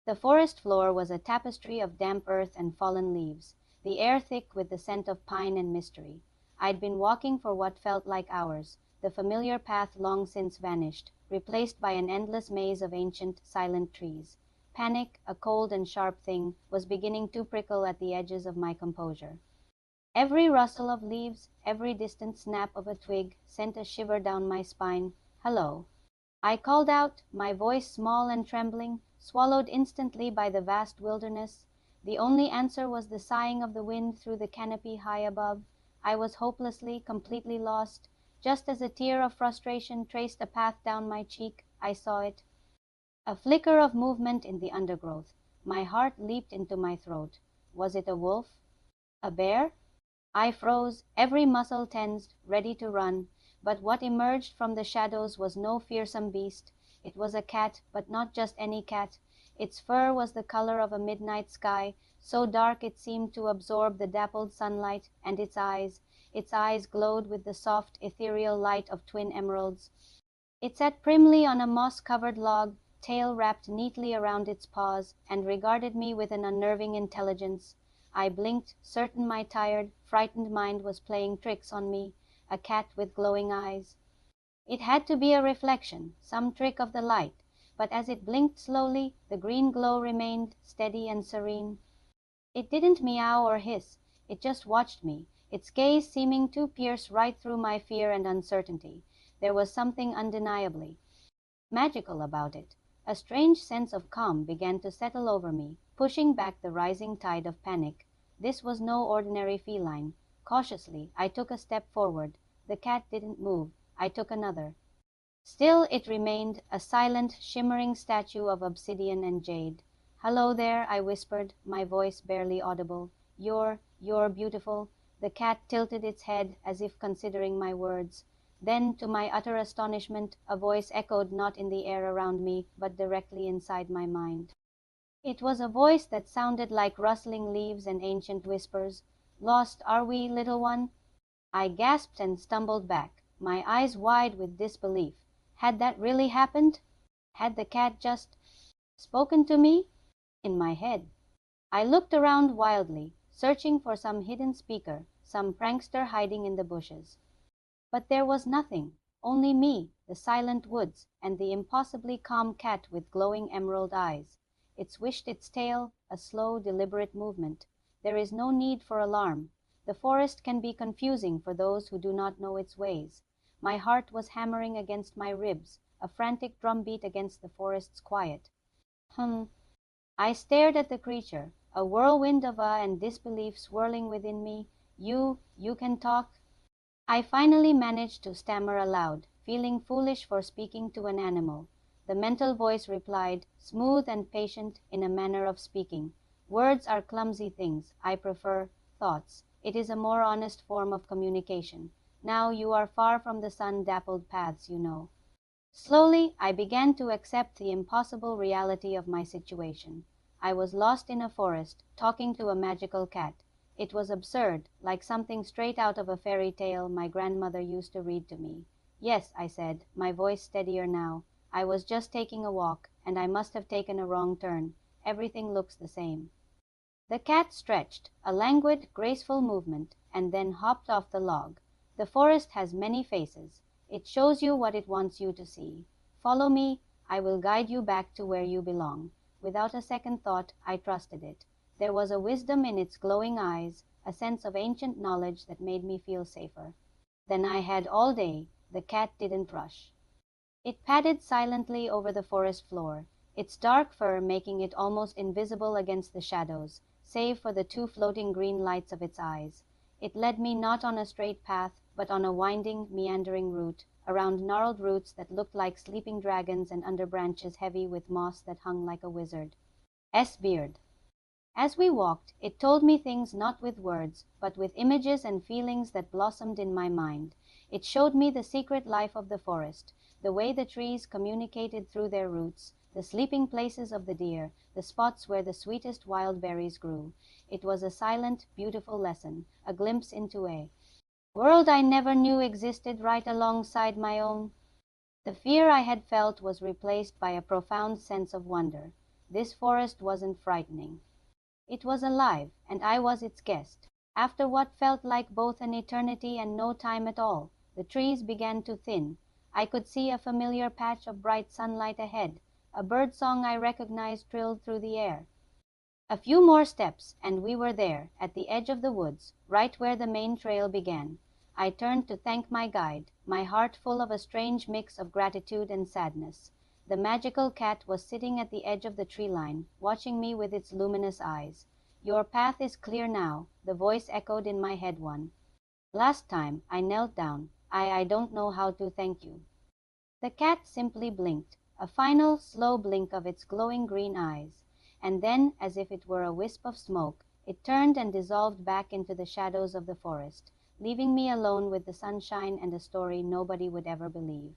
The forest floor was a tapestry of damp earth and fallen leaves, the air thick with the scent of pine and mystery. I'd been walking for what felt like hours, the familiar path long since vanished, replaced by an endless maze of ancient, silent trees. Panic, a cold and sharp thing, was beginning to prickle at the edges of my composure. Every rustle of leaves, every distant snap of a twig sent a shiver down my spine. "Hello," I called out, my voice small and trembling, swallowed instantly by the vast wilderness. The only answer was the sighing of the wind through the canopy high above. I was hopelessly, completely lost. Just as a tear of frustration traced a path down my cheek, I saw it. A flicker of movement in the undergrowth. My heart leaped into my throat. Was it a wolf? A bear? I froze, every muscle tensed, ready to run. But what emerged from the shadows was no fearsome beast. It was a cat, but not just any cat. Its fur was the color of a midnight sky, so dark it seemed to absorb the dappled sunlight, and its eyes glowed with the soft, ethereal light of twin emeralds. It sat primly on a moss-covered log, tail wrapped neatly around its paws, and regarded me with an unnerving intelligence. I blinked, certain my tired, frightened mind was playing tricks on me. A cat with glowing eyes. It had to be a reflection, some trick of the light, but as it blinked slowly, the green glow remained, steady and serene. It didn't meow or hiss, it just watched me, its gaze seeming to pierce right through my fear and uncertainty. There was something undeniably magical about it. A strange sense of calm began to settle over me, pushing back the rising tide of panic. This was no ordinary feline. Cautiously, I took a step forward. The cat didn't move. I took another. Still it remained, a silent, shimmering statue of obsidian and jade. "Hello there," I whispered, my voice barely audible. You're beautiful." The cat tilted its head as if considering my words. Then, to my utter astonishment, a voice echoed not in the air around me, but directly inside my mind. It was a voice that sounded like rustling leaves and ancient whispers. "Lost, are we, little one?" I gasped and stumbled back, my eyes wide with disbelief. Had that really happened? Had the cat just spoken to me? In my head. I looked around wildly, searching for some hidden speaker, some prankster hiding in the bushes. But there was nothing, only me, the silent woods, and the impossibly calm cat with glowing emerald eyes. It swished its tail, a slow, deliberate movement. There is no need for alarm. The forest can be confusing for those who do not know its ways. My heart was hammering against my ribs, a frantic drumbeat against the forest's quiet. I stared at the creature, a whirlwind of awe and disbelief swirling within me. You can talk?" I finally managed to stammer aloud, feeling foolish for speaking to an animal. The mental voice replied, smooth and patient in a manner of speaking, "Words are clumsy things. I prefer thoughts. It is a more honest form of communication. Now you are far from the sun-dappled paths, you know." Slowly, I began to accept the impossible reality of my situation. I was lost in a forest, talking to a magical cat. It was absurd, like something straight out of a fairy tale my grandmother used to read to me. "Yes," I said, my voice steadier now. "I was just taking a walk, and I must have taken a wrong turn. Everything looks the same." The cat stretched, a languid, graceful movement, and then hopped off the log. The forest has many faces. It shows you what it wants you to see. Follow me. I will guide you back to where you belong. Without a second thought, I trusted it. There was a wisdom in its glowing eyes, a sense of ancient knowledge that made me feel safer than I had all day. The cat didn't rush. It padded silently over the forest floor, its dark fur making it almost invisible against the shadows, save for the two floating green lights of its eyes. It led me not on a straight path, but on a winding, meandering route, around gnarled roots that looked like sleeping dragons and under branches heavy with moss that hung like a wizard's beard. As we walked, it told me things not with words, but with images and feelings that blossomed in my mind. It showed me the secret life of the forest, the way the trees communicated through their roots, the sleeping places of the deer, the spots where the sweetest wild berries grew. It was a silent, beautiful lesson, a glimpse into a world I never knew existed right alongside my own. The fear I had felt was replaced by a profound sense of wonder. This forest wasn't frightening. It was alive, and I was its guest. After what felt like both an eternity and no time at all, the trees began to thin. I could see a familiar patch of bright sunlight ahead. A bird song I recognized trilled through the air. A few more steps, and we were there, at the edge of the woods, right where the main trail began. I turned to thank my guide, my heart full of a strange mix of gratitude and sadness. The magical cat was sitting at the edge of the tree line, watching me with its luminous eyes. "Your path is clear now," the voice echoed in my head. "Last time I knelt down. I don't know how to thank you." The cat simply blinked, a final, slow blink of its glowing green eyes, and then, as if it were a wisp of smoke, it turned and dissolved back into the shadows of the forest, leaving me alone with the sunshine and a story nobody would ever believe.